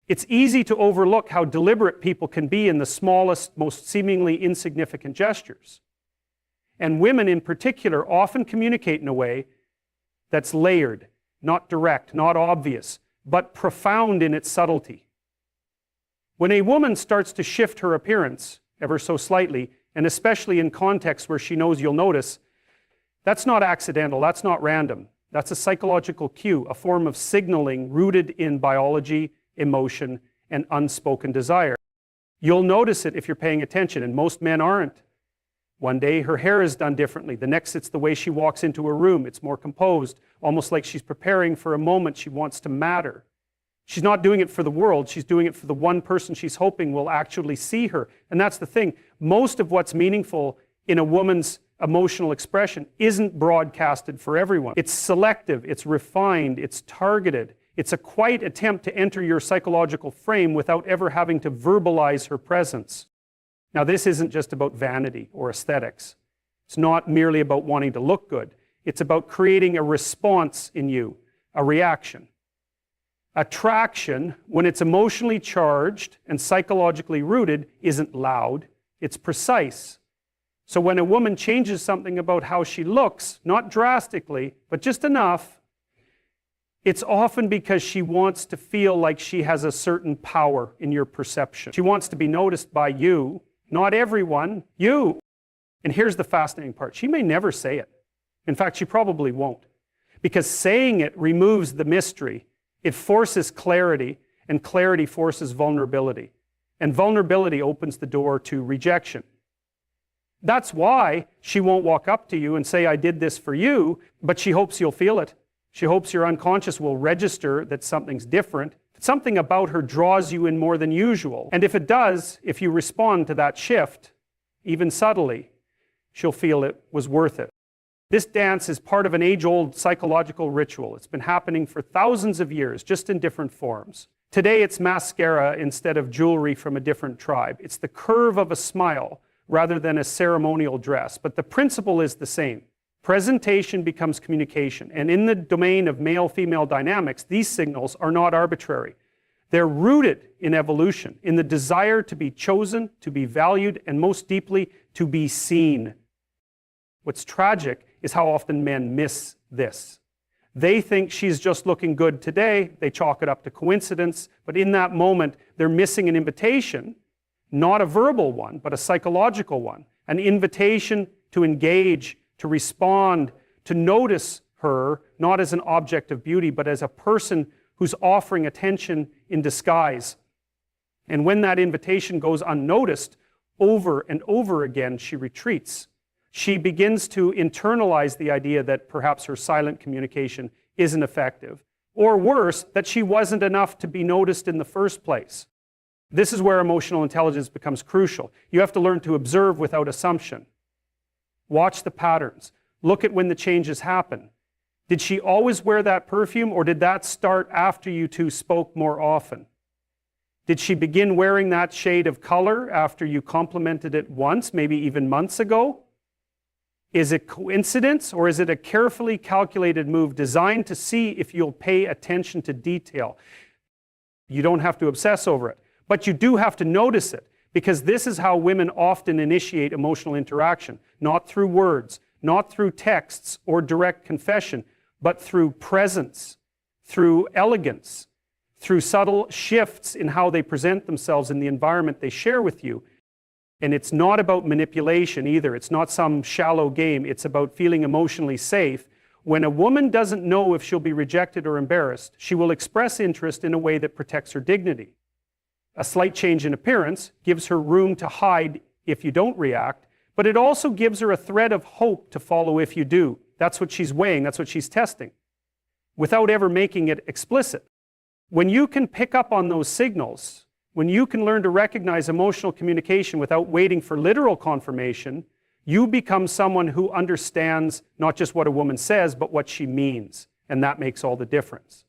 It's easy to overlook how deliberate people can be in the smallest, most seemingly insignificant gestures. And women in particular often communicate in a way that's layered, not direct, not obvious, but profound in its subtlety. When a woman starts to shift her appearance ever so slightly, and especially in contexts where she knows you'll notice, that's not accidental, that's not random. That's a psychological cue, a form of signaling rooted in biology, emotion, and unspoken desire. You'll notice it if you're paying attention, and most men aren't. One day her hair is done differently. The next it's the way she walks into a room. It's more composed, almost like she's preparing for a moment she wants to matter. She's not doing it for the world. She's doing it for the one person she's hoping will actually see her. And that's the thing. Most of what's meaningful in a woman's emotional expression isn't broadcasted for everyone. It's selective, it's refined, it's targeted. It's a quiet attempt to enter your psychological frame without ever having to verbalize her presence. Now, this isn't just about vanity or aesthetics. It's not merely about wanting to look good. It's about creating a response in you, a reaction. Attraction, when it's emotionally charged and psychologically rooted, isn't loud, it's precise. So when a woman changes something about how she looks, not drastically, but just enough, it's often because she wants to feel like she has a certain power in your perception. She wants to be noticed by you, not everyone, you. And here's the fascinating part. She may never say it. In fact, she probably won't. Because saying it removes the mystery. It forces clarity, and clarity forces vulnerability. And vulnerability opens the door to rejection. That's why she won't walk up to you and say, I did this for you, but she hopes you'll feel it. She hopes your unconscious will register that something's different. Something about her draws you in more than usual. And if it does, if you respond to that shift, even subtly, she'll feel it was worth it. This dance is part of an age-old psychological ritual. It's been happening for thousands of years, just in different forms. Today it's mascara instead of jewelry from a different tribe. It's the curve of a smile rather than a ceremonial dress, but the principle is the same. Presentation becomes communication, and in the domain of male-female dynamics, these signals are not arbitrary. They're rooted in evolution, in the desire to be chosen, to be valued, and most deeply, to be seen. What's tragic is how often men miss this. They think she's just looking good today, they chalk it up to coincidence, but in that moment, they're missing an invitation, not a verbal one, but a psychological one, an invitation to engage, to respond, to notice her, not as an object of beauty, but as a person who's offering attention in disguise. And when that invitation goes unnoticed, over and over again, she retreats. She begins to internalize the idea that perhaps her silent communication isn't effective, or worse, that she wasn't enough to be noticed in the first place. This is where emotional intelligence becomes crucial. You have to learn to observe without assumption. Watch the patterns. Look at when the changes happen. Did she always wear that perfume, or did that start after you two spoke more often? Did she begin wearing that shade of color after you complimented it once, maybe even months ago? Is it coincidence, or is it a carefully calculated move designed to see if you'll pay attention to detail? You don't have to obsess over it, but you do have to notice it, because this is how women often initiate emotional interaction, not through words, not through texts or direct confession, but through presence, through elegance, through subtle shifts in how they present themselves in the environment they share with you. And it's not about manipulation either. It's not some shallow game. It's about feeling emotionally safe. When a woman doesn't know if she'll be rejected or embarrassed, she will express interest in a way that protects her dignity. A slight change in appearance gives her room to hide if you don't react, but it also gives her a thread of hope to follow if you do. That's what she's weighing, that's what she's testing, without ever making it explicit. When you can pick up on those signals, when you can learn to recognize emotional communication without waiting for literal confirmation, you become someone who understands not just what a woman says, but what she means. And that makes all the difference.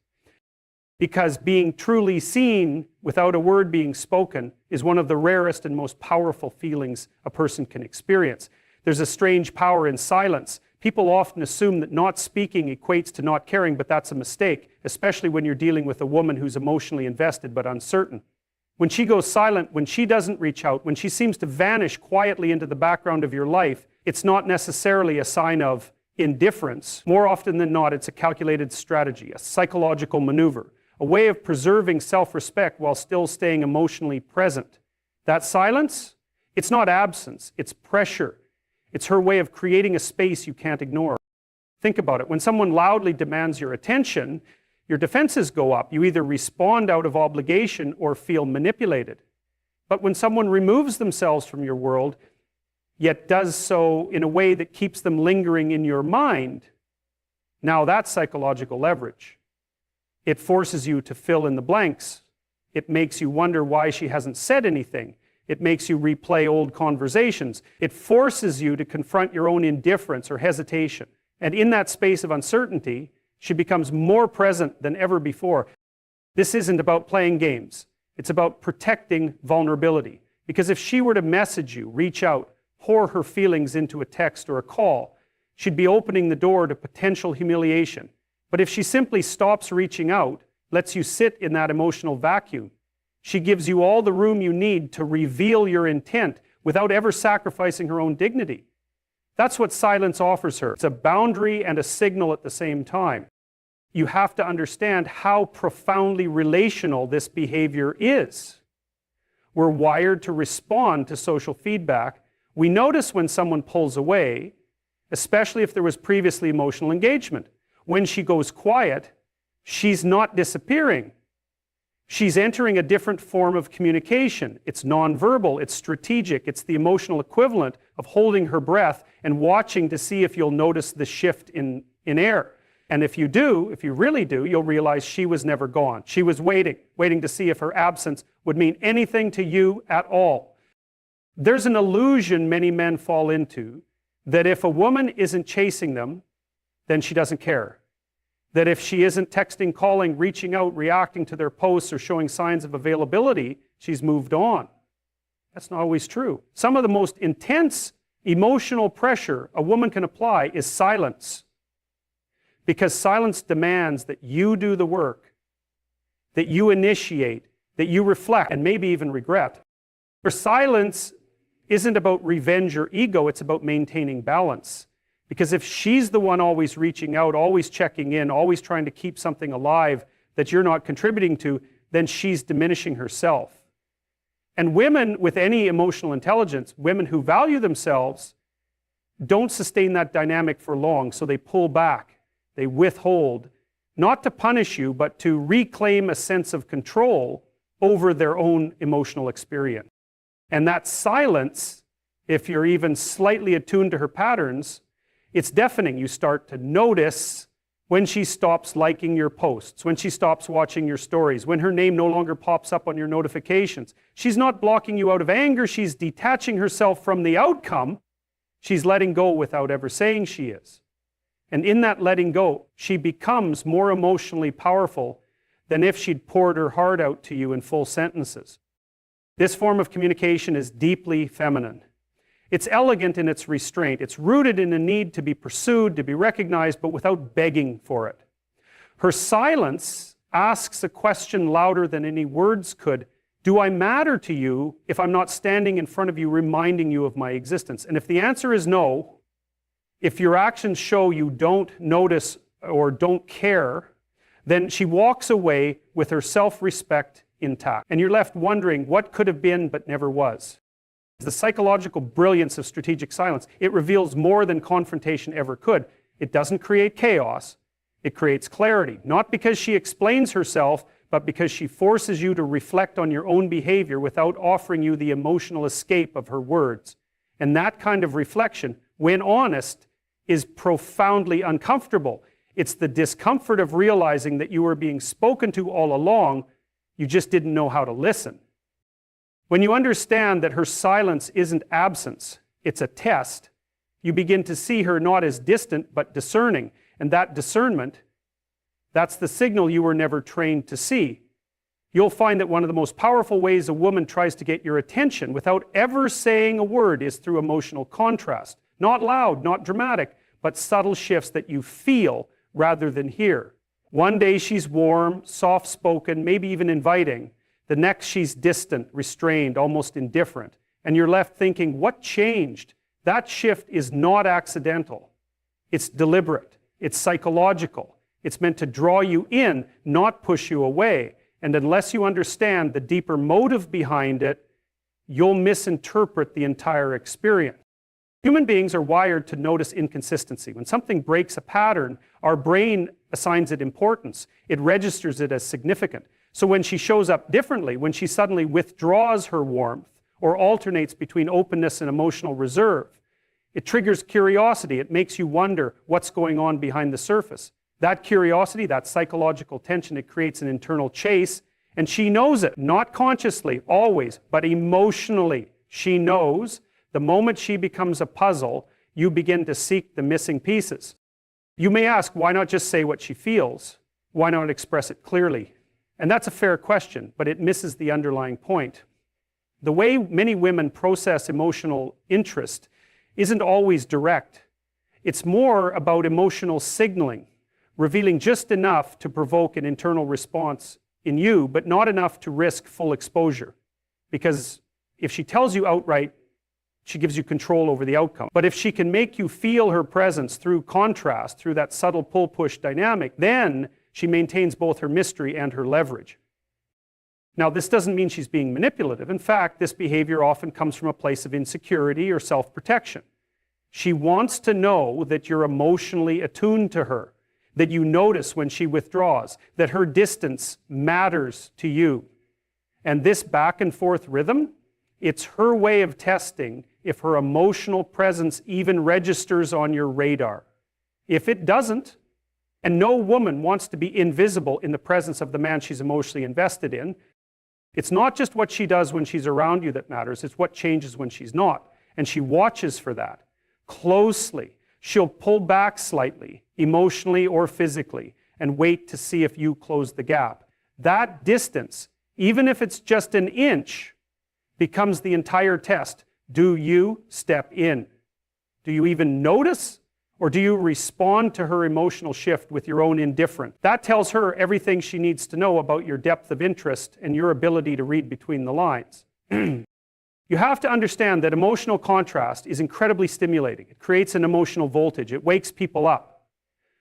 Because being truly seen without a word being spoken is one of the rarest and most powerful feelings a person can experience. There's a strange power in silence People often assume that not speaking equates to not caring, but that's a mistake, especially when you're dealing with a woman who's emotionally invested but uncertain. When she goes silent, when she doesn't reach out, when she seems to vanish quietly into the background of your life, it's not necessarily a sign of indifference. More often than not, it's a calculated strategy, a psychological maneuver, a way of preserving self-respect while still staying emotionally present. That silence, it's not absence, it's pressure. It's her way of creating a space you can't ignore. Think about it. When someone loudly demands your attention, your defenses go up. You either respond out of obligation or feel manipulated. But when someone removes themselves from your world, yet does so in a way that keeps them lingering in your mind, now that's psychological leverage. It forces you to fill in the blanks. It makes you wonder why she hasn't said anything. It makes you replay old conversations. It forces you to confront your own indifference or hesitation. And in that space of uncertainty, she becomes more present than ever before. This isn't about playing games. It's about protecting vulnerability. Because if she were to message you, reach out, pour her feelings into a text or a call, she'd be opening the door to potential humiliation. But if she simply stops reaching out, lets you sit in that emotional vacuum, she gives you all the room you need to reveal your intent without ever sacrificing her own dignity. That's what silence offers her. It's a boundary and a signal at the same time. You have to understand how profoundly relational this behavior is. We're wired to respond to social feedback. We notice when someone pulls away, especially if there was previously emotional engagement. When she goes quiet, she's not disappearing. She's entering a different form of communication. It's nonverbal, it's strategic, it's the emotional equivalent of holding her breath and watching to see if you'll notice the shift in air. And if you do, if you really do, you'll realize she was never gone. She was waiting to see if her absence would mean anything to you at all. There's an illusion many men fall into that if a woman isn't chasing them, then she doesn't care. That if she isn't texting, calling, reaching out, reacting to their posts, or showing signs of availability, she's moved on. That's not always true. Some of the most intense emotional pressure a woman can apply is silence. Because silence demands that you do the work, that you initiate, that you reflect, and maybe even regret. For silence isn't about revenge or ego, it's about maintaining balance. Because if she's the one always reaching out, always checking in, always trying to keep something alive that you're not contributing to, then she's diminishing herself. And women with any emotional intelligence, women who value themselves, don't sustain that dynamic for long, so they pull back, they withhold, not to punish you, but to reclaim a sense of control over their own emotional experience. And that silence, if you're even slightly attuned to her patterns, it's deafening. You start to notice when she stops liking your posts, when she stops watching your stories, when her name no longer pops up on your notifications. She's not blocking you out of anger, she's detaching herself from the outcome. She's letting go without ever saying she is. And in that letting go, she becomes more emotionally powerful than if she'd poured her heart out to you in full sentences. This form of communication is deeply feminine. It's elegant in its restraint. It's rooted in a need to be pursued, to be recognized, but without begging for it. Her silence asks a question louder than any words could. Do I matter to you if I'm not standing in front of you reminding you of my existence? And if the answer is no, if your actions show you don't notice or don't care, then she walks away with her self-respect intact. And you're left wondering what could have been but never was. The psychological brilliance of strategic silence. It reveals more than confrontation ever could. It doesn't create chaos. It creates clarity. Not because she explains herself, but because she forces you to reflect on your own behavior without offering you the emotional escape of her words. And that kind of reflection, when honest, is profoundly uncomfortable. It's the discomfort of realizing that you were being spoken to all along, you just didn't know how to listen. When you understand that her silence isn't absence, it's a test, you begin to see her not as distant, but discerning. And that discernment, that's the signal you were never trained to see. You'll find that one of the most powerful ways a woman tries to get your attention without ever saying a word is through emotional contrast. Not loud, not dramatic, but subtle shifts that you feel rather than hear. One day she's warm, soft-spoken, maybe even inviting. The next she's distant, restrained, almost indifferent. And you're left thinking, what changed? That shift is not accidental. It's deliberate. It's psychological. It's meant to draw you in, not push you away. And unless you understand the deeper motive behind it, you'll misinterpret the entire experience. Human beings are wired to notice inconsistency. When something breaks a pattern, our brain assigns it importance. It registers it as significant. So when she shows up differently, when she suddenly withdraws her warmth or alternates between openness and emotional reserve, it triggers curiosity. It makes you wonder what's going on behind the surface. That curiosity, that psychological tension, it creates an internal chase, and she knows it, not consciously, always, but emotionally. She knows the moment she becomes a puzzle, you begin to seek the missing pieces. You may ask, why not just say what she feels? Why not express it clearly? And that's a fair question, but it misses the underlying point. The way many women process emotional interest isn't always direct. It's more about emotional signaling, revealing just enough to provoke an internal response in you, but not enough to risk full exposure. Because if she tells you outright, she gives you control over the outcome. But if she can make you feel her presence through contrast, through that subtle pull-push dynamic, then she maintains both her mystery and her leverage. Now, this doesn't mean she's being manipulative. In fact, this behavior often comes from a place of insecurity or self-protection. She wants to know that you're emotionally attuned to her, that you notice when she withdraws, that her distance matters to you. And this back and forth rhythm, it's her way of testing if her emotional presence even registers on your radar. If it doesn't, and no woman wants to be invisible in the presence of the man she's emotionally invested in, it's not just what she does when she's around you that matters, it's what changes when she's not. And she watches for that closely. She'll pull back slightly, emotionally or physically, and wait to see if you close the gap. That distance, even if it's just an inch, becomes the entire test. Do you step in? Do you even notice? Or do you respond to her emotional shift with your own indifference? That tells her everything she needs to know about your depth of interest and your ability to read between the lines. You have to understand that emotional contrast is incredibly stimulating. It creates an emotional voltage. It wakes people up.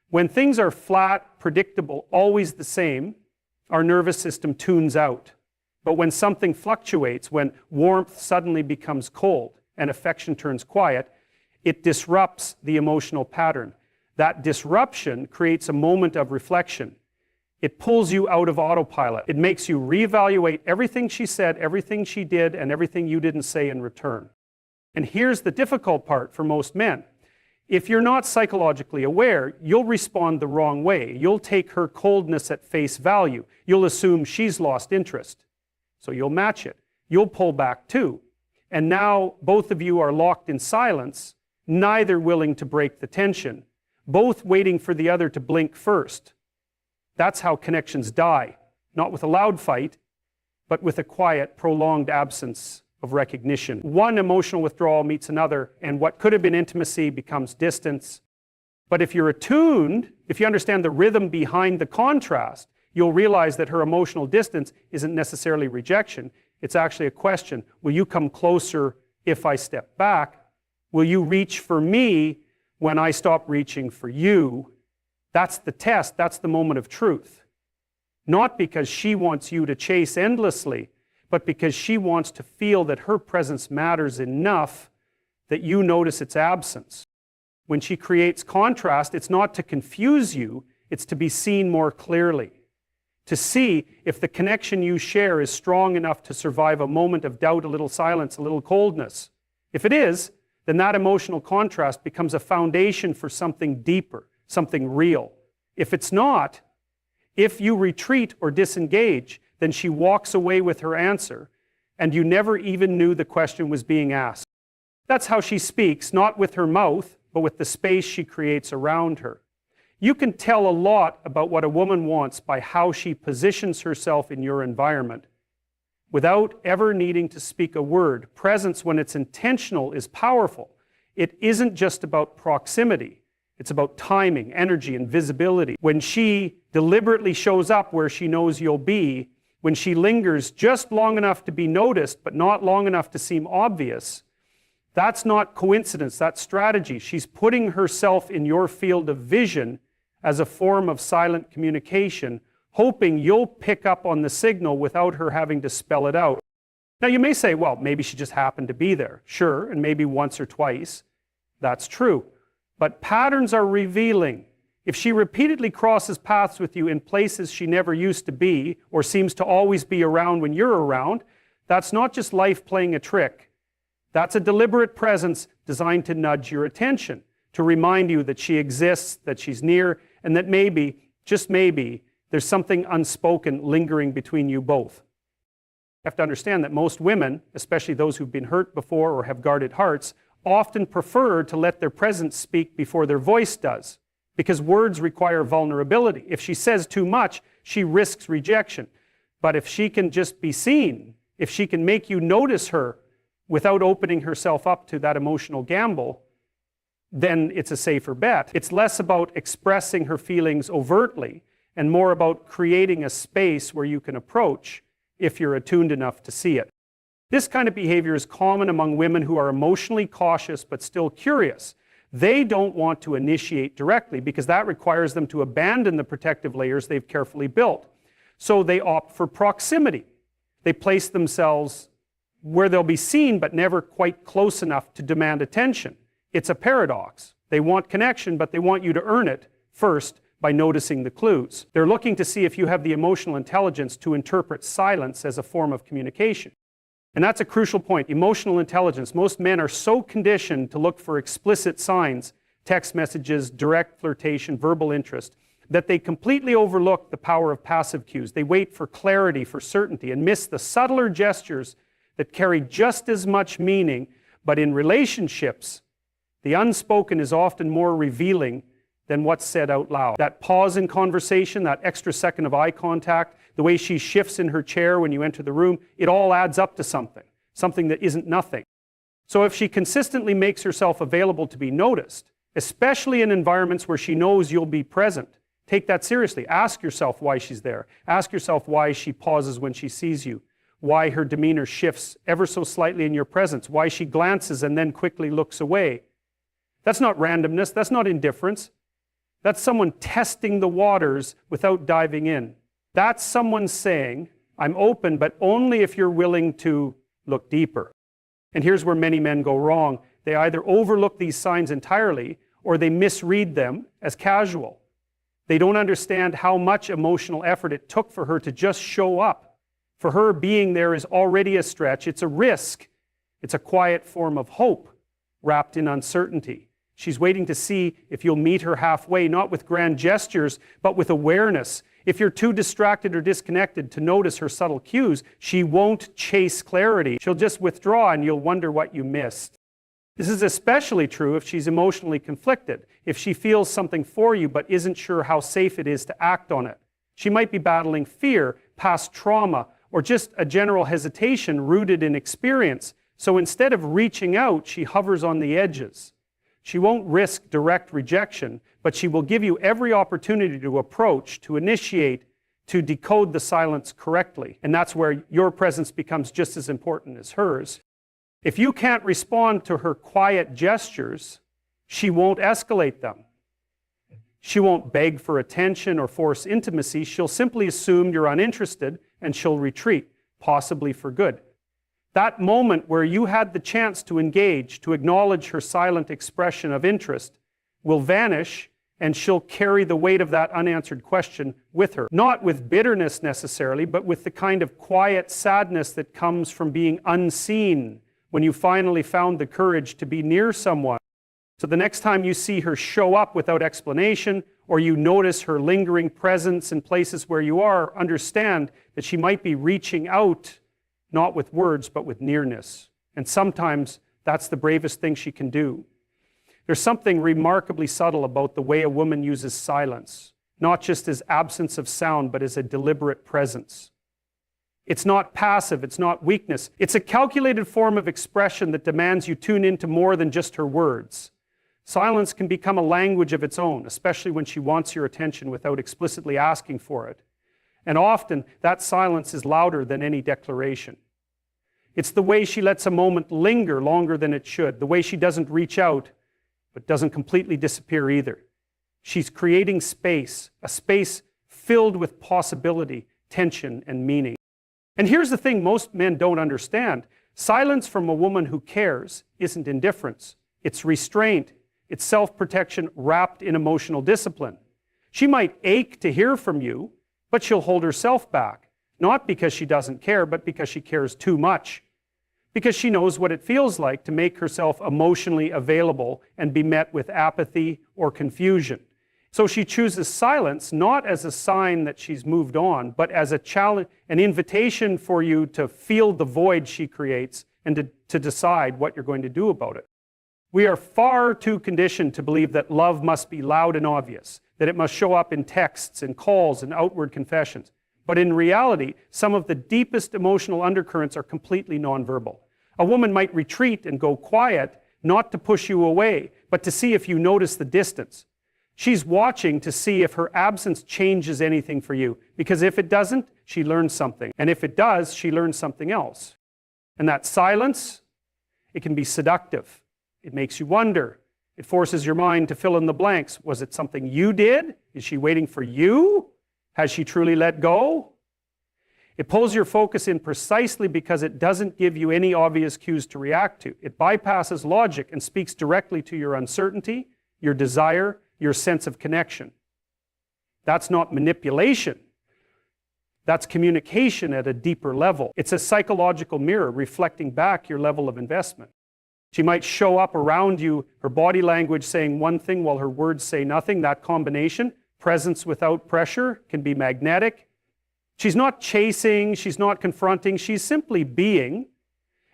When things are flat, predictable, always the same, our nervous system tunes out. But when something fluctuates, when warmth suddenly becomes cold and affection turns quiet, it disrupts the emotional pattern. That disruption creates a moment of reflection. It pulls you out of autopilot. It makes you reevaluate everything she said, everything she did, and everything you didn't say in return. And here's the difficult part for most men. If you're not psychologically aware, you'll respond the wrong way. You'll take her coldness at face value. You'll assume she's lost interest. So you'll match it. You'll pull back too. And now both of you are locked in silence, neither willing to break the tension, both waiting for the other to blink first. That's how connections die, not with a loud fight, but with a quiet, prolonged absence of recognition. One emotional withdrawal meets another, and what could have been intimacy becomes distance. But if you're attuned, if you understand the rhythm behind the contrast, you'll realize that her emotional distance isn't necessarily rejection. It's actually a question. Will you come closer if I step back? Will you reach for me when I stop reaching for you? That's the test. That's the moment of truth. Not because she wants you to chase endlessly, but because she wants to feel that her presence matters enough that you notice its absence. When she creates contrast, it's not to confuse you, it's to be seen more clearly. To see if the connection you share is strong enough to survive a moment of doubt, a little silence, a little coldness. If it is, then that emotional contrast becomes a foundation for something deeper, something real. If it's not, if you retreat or disengage, then she walks away with her answer, and you never even knew the question was being asked. That's how she speaks, not with her mouth, but with the space she creates around her. You can tell a lot about what a woman wants by how she positions herself in your environment without ever needing to speak a word. Presence, when it's intentional, is powerful. It isn't just about proximity. It's about timing, energy, and visibility. When she deliberately shows up where she knows you'll be, when she lingers just long enough to be noticed, but not long enough to seem obvious, that's not coincidence, that's strategy. She's putting herself in your field of vision as a form of silent communication, hoping you'll pick up on the signal without her having to spell it out. Now you may say, well, maybe she just happened to be there. Sure, and maybe once or twice. That's true. But patterns are revealing. If she repeatedly crosses paths with you in places she never used to be, or seems to always be around when you're around, that's not just life playing a trick. That's a deliberate presence designed to nudge your attention, to remind you that she exists, that she's near, and that maybe, just maybe, there's something unspoken lingering between you both. You have to understand that most women, especially those who've been hurt before or have guarded hearts, often prefer to let their presence speak before their voice does, because words require vulnerability. If she says too much, she risks rejection. But if she can just be seen, if she can make you notice her without opening herself up to that emotional gamble, then it's a safer bet. It's less about expressing her feelings overtly and more about creating a space where you can approach if you're attuned enough to see it. This kind of behavior is common among women who are emotionally cautious but still curious. They don't want to initiate directly because that requires them to abandon the protective layers they've carefully built. So they opt for proximity. They place themselves where they'll be seen but never quite close enough to demand attention. It's a paradox. They want connection, but they want you to earn it first by noticing the clues. They're looking to see if you have the emotional intelligence to interpret silence as a form of communication. And that's a crucial point. Emotional intelligence. Most men are so conditioned to look for explicit signs, text messages, direct flirtation, verbal interest, that they completely overlook the power of passive cues. They wait for clarity, for certainty, and miss the subtler gestures that carry just as much meaning. But in relationships, the unspoken is often more revealing than what's said out loud. That pause in conversation, that extra second of eye contact, the way she shifts in her chair when you enter the room, it all adds up to something that isn't nothing. So if she consistently makes herself available to be noticed, especially in environments where she knows you'll be present, take that seriously. Ask yourself why she's there. Ask yourself why she pauses when she sees you, why her demeanor shifts ever so slightly in your presence, why she glances and then quickly looks away. That's not randomness, that's not indifference. That's someone testing the waters without diving in. That's someone saying, I'm open, but only if you're willing to look deeper. And here's where many men go wrong. They either overlook these signs entirely, or they misread them as casual. They don't understand how much emotional effort it took for her to just show up. For her, being there is already a stretch. It's a risk. It's a quiet form of hope wrapped in uncertainty. She's waiting to see if you'll meet her halfway, not with grand gestures, but with awareness. If you're too distracted or disconnected to notice her subtle cues, she won't chase clarity. She'll just withdraw and you'll wonder what you missed. This is especially true if she's emotionally conflicted, if she feels something for you but isn't sure how safe it is to act on it. She might be battling fear, past trauma, or just a general hesitation rooted in experience. So instead of reaching out, she hovers on the edges. She won't risk direct rejection, but she will give you every opportunity to approach, to initiate, to decode the silence correctly. And that's where your presence becomes just as important as hers. If you can't respond to her quiet gestures, she won't escalate them. She won't beg for attention or force intimacy. She'll simply assume you're uninterested and she'll retreat, possibly for good. That moment where you had the chance to engage, to acknowledge her silent expression of interest, will vanish, and she'll carry the weight of that unanswered question with her. Not with bitterness necessarily, but with the kind of quiet sadness that comes from being unseen when you finally found the courage to be near someone. So the next time you see her show up without explanation, or you notice her lingering presence in places where you are, understand that she might be reaching out, not with words, but with nearness. And sometimes that's the bravest thing she can do. There's something remarkably subtle about the way a woman uses silence, not just as absence of sound, but as a deliberate presence. It's not passive, it's not weakness. It's a calculated form of expression that demands you tune into more than just her words. Silence can become a language of its own, especially when she wants your attention without explicitly asking for it. And often, that silence is louder than any declaration. It's the way she lets a moment linger longer than it should, the way she doesn't reach out, but doesn't completely disappear either. She's creating space, a space filled with possibility, tension, and meaning. And here's the thing most men don't understand. Silence from a woman who cares isn't indifference. It's restraint. It's self-protection wrapped in emotional discipline. She might ache to hear from you, but she'll hold herself back. Not because she doesn't care, but because she cares too much. Because she knows what it feels like to make herself emotionally available and be met with apathy or confusion. So she chooses silence not as a sign that she's moved on, but as a challenge, an invitation for you to feel the void she creates and to decide what you're going to do about it. We are far too conditioned to believe that love must be loud and obvious, that it must show up in texts and calls and outward confessions. But in reality, some of the deepest emotional undercurrents are completely nonverbal. A woman might retreat and go quiet, not to push you away, but to see if you notice the distance. She's watching to see if her absence changes anything for you, because if it doesn't, she learns something. And if it does, she learns something else. And that silence, it can be seductive. It makes you wonder. It forces your mind to fill in the blanks. Was it something you did? Is she waiting for you? Has she truly let go? It pulls your focus in precisely because it doesn't give you any obvious cues to react to. It bypasses logic and speaks directly to your uncertainty, your desire, your sense of connection. That's not manipulation. That's communication at a deeper level. It's a psychological mirror reflecting back your level of investment. She might show up around you, her body language saying one thing while her words say nothing. That combination, presence without pressure, can be magnetic. She's not chasing, she's not confronting, she's simply being.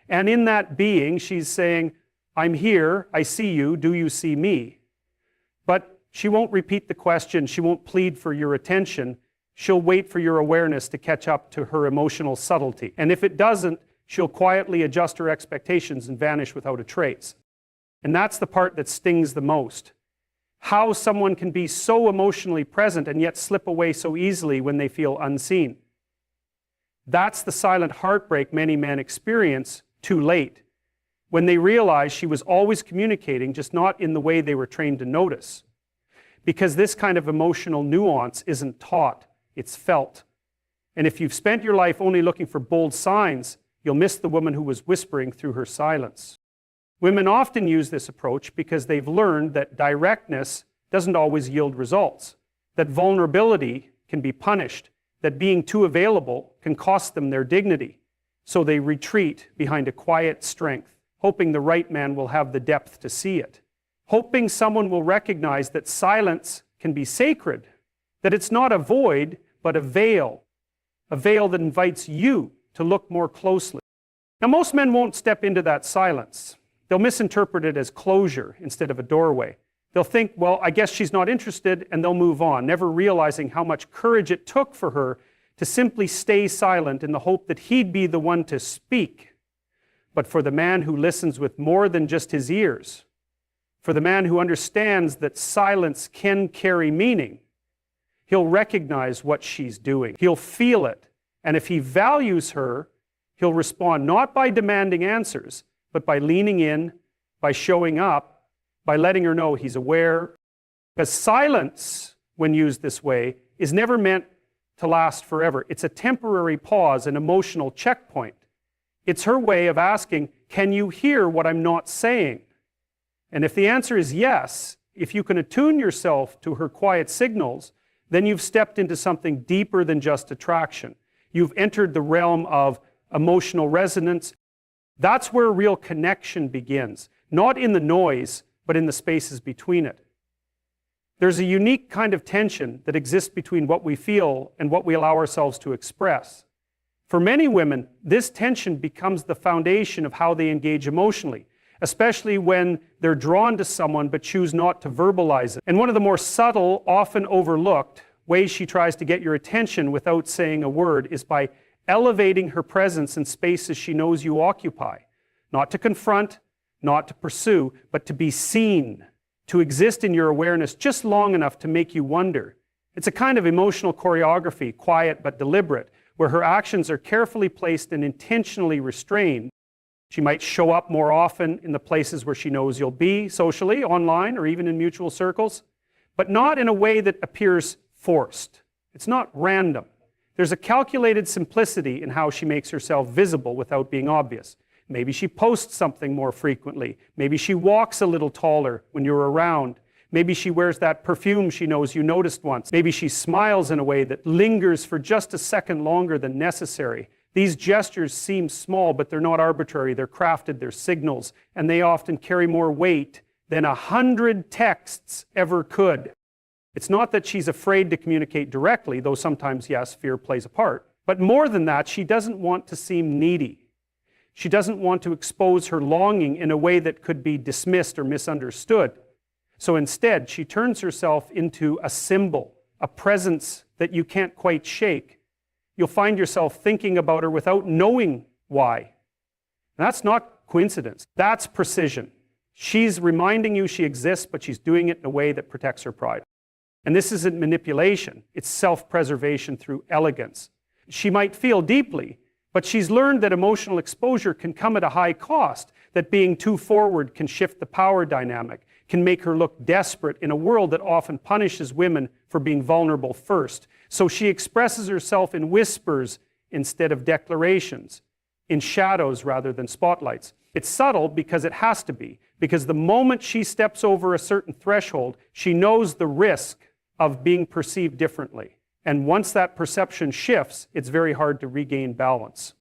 And in that being, she's saying, I'm here, I see you, do you see me? But she won't repeat the question, she won't plead for your attention, she'll wait for your awareness to catch up to her emotional subtlety. And if it doesn't, she'll quietly adjust her expectations and vanish without a trace. And that's the part that stings the most. How someone can be so emotionally present and yet slip away so easily when they feel unseen. That's the silent heartbreak many men experience too late, when they realize she was always communicating, just not in the way they were trained to notice. Because this kind of emotional nuance isn't taught, it's felt. And if you've spent your life only looking for bold signs, you'll miss the woman who was whispering through her silence. Women often use this approach because they've learned that directness doesn't always yield results, that vulnerability can be punished, that being too available can cost them their dignity. So they retreat behind a quiet strength, hoping the right man will have the depth to see it, hoping someone will recognize that silence can be sacred, that it's not a void, but a veil that invites you to look more closely. Now, most men won't step into that silence. They'll misinterpret it as closure instead of a doorway. They'll think, well, I guess she's not interested, and they'll move on, never realizing how much courage it took for her to simply stay silent in the hope that he'd be the one to speak. But for the man who listens with more than just his ears, for the man who understands that silence can carry meaning, he'll recognize what she's doing. He'll feel it. And if he values her, he'll respond not by demanding answers, but by leaning in, by showing up, by letting her know he's aware. Because silence, when used this way, is never meant to last forever. It's a temporary pause, an emotional checkpoint. It's her way of asking, can you hear what I'm not saying? And if the answer is yes, if you can attune yourself to her quiet signals, then you've stepped into something deeper than just attraction. You've entered the realm of emotional resonance. That's where real connection begins, not in the noise, but in the spaces between it. There's a unique kind of tension that exists between what we feel and what we allow ourselves to express. For many women, this tension becomes the foundation of how they engage emotionally, especially when they're drawn to someone but choose not to verbalize it. And one of the more subtle, often overlooked ways she tries to get your attention without saying a word is by elevating her presence in spaces she knows you occupy. Not to confront, not to pursue, but to be seen, to exist in your awareness just long enough to make you wonder. It's a kind of emotional choreography, quiet but deliberate, where her actions are carefully placed and intentionally restrained. She might show up more often in the places where she knows you'll be, socially, online, or even in mutual circles, but not in a way that appears forced. It's not random. There's a calculated simplicity in how she makes herself visible without being obvious. Maybe she posts something more frequently. Maybe she walks a little taller when you're around. Maybe she wears that perfume she knows you noticed once. Maybe she smiles in a way that lingers for just a second longer than necessary. These gestures seem small, but they're not arbitrary. They're crafted, they're signals, and they often carry more weight than 100 texts ever could. It's not that she's afraid to communicate directly, though sometimes, yes, fear plays a part. But more than that, she doesn't want to seem needy. She doesn't want to expose her longing in a way that could be dismissed or misunderstood. So instead, she turns herself into a symbol, a presence that you can't quite shake. You'll find yourself thinking about her without knowing why. And that's not coincidence. That's precision. She's reminding you she exists, but she's doing it in a way that protects her pride. And this isn't manipulation. It's self-preservation through elegance. She might feel deeply, but she's learned that emotional exposure can come at a high cost, that being too forward can shift the power dynamic, can make her look desperate in a world that often punishes women for being vulnerable first. So she expresses herself in whispers instead of declarations, in shadows rather than spotlights. It's subtle because it has to be, because the moment she steps over a certain threshold, she knows the risk of being perceived differently. And once that perception shifts, it's very hard to regain balance.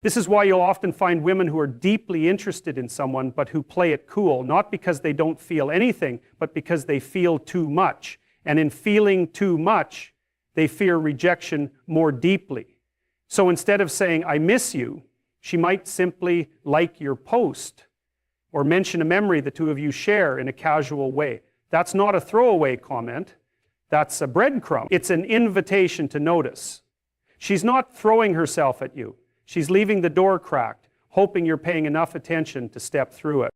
This is why you'll often find women who are deeply interested in someone but who play it cool, not because they don't feel anything, but because they feel too much. And in feeling too much, they fear rejection more deeply. So instead of saying, "I miss you," she might simply like your post or mention a memory the two of you share in a casual way. That's not a throwaway comment. That's a breadcrumb. It's an invitation to notice. She's not throwing herself at you. She's leaving the door cracked, hoping you're paying enough attention to step through it.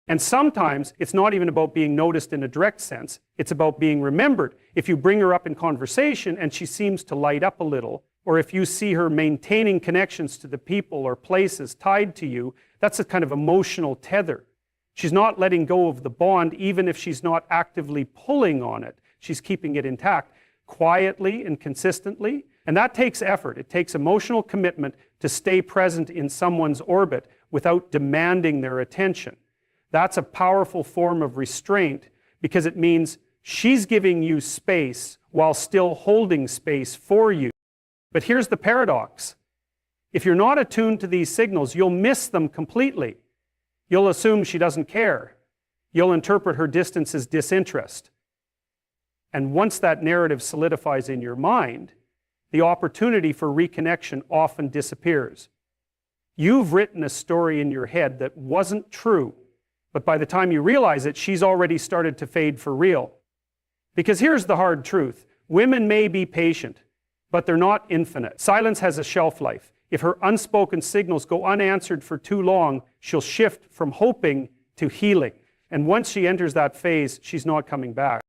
And sometimes it's not even about being noticed in a direct sense. It's about being remembered. If you bring her up in conversation and she seems to light up a little, or if you see her maintaining connections to the people or places tied to you, that's a kind of emotional tether. She's not letting go of the bond even if she's not actively pulling on it. She's keeping it intact, quietly and consistently. And that takes effort. It takes emotional commitment to stay present in someone's orbit without demanding their attention. That's a powerful form of restraint because it means she's giving you space while still holding space for you. But here's the paradox. If you're not attuned to these signals, you'll miss them completely. You'll assume she doesn't care. You'll interpret her distance as disinterest. And once that narrative solidifies in your mind, the opportunity for reconnection often disappears. You've written a story in your head that wasn't true, but by the time you realize it, she's already started to fade for real. Because here's the hard truth. Women may be patient, but they're not infinite. Silence has a shelf life. If her unspoken signals go unanswered for too long, she'll shift from hoping to healing. And once she enters that phase, she's not coming back.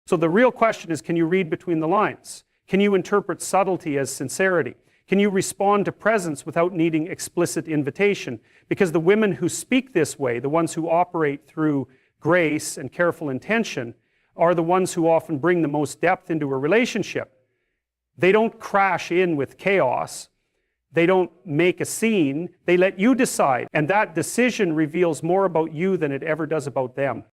So the real question is, can you read between the lines? Can you interpret subtlety as sincerity? Can you respond to presence without needing explicit invitation? Because the women who speak this way, the ones who operate through grace and careful intention, are the ones who often bring the most depth into a relationship. They don't crash in with chaos. They don't make a scene. They let you decide. And that decision reveals more about you than it ever does about them.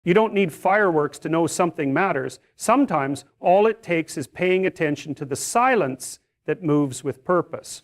You don't need fireworks to know something matters. Sometimes all it takes is paying attention to the silence that moves with purpose.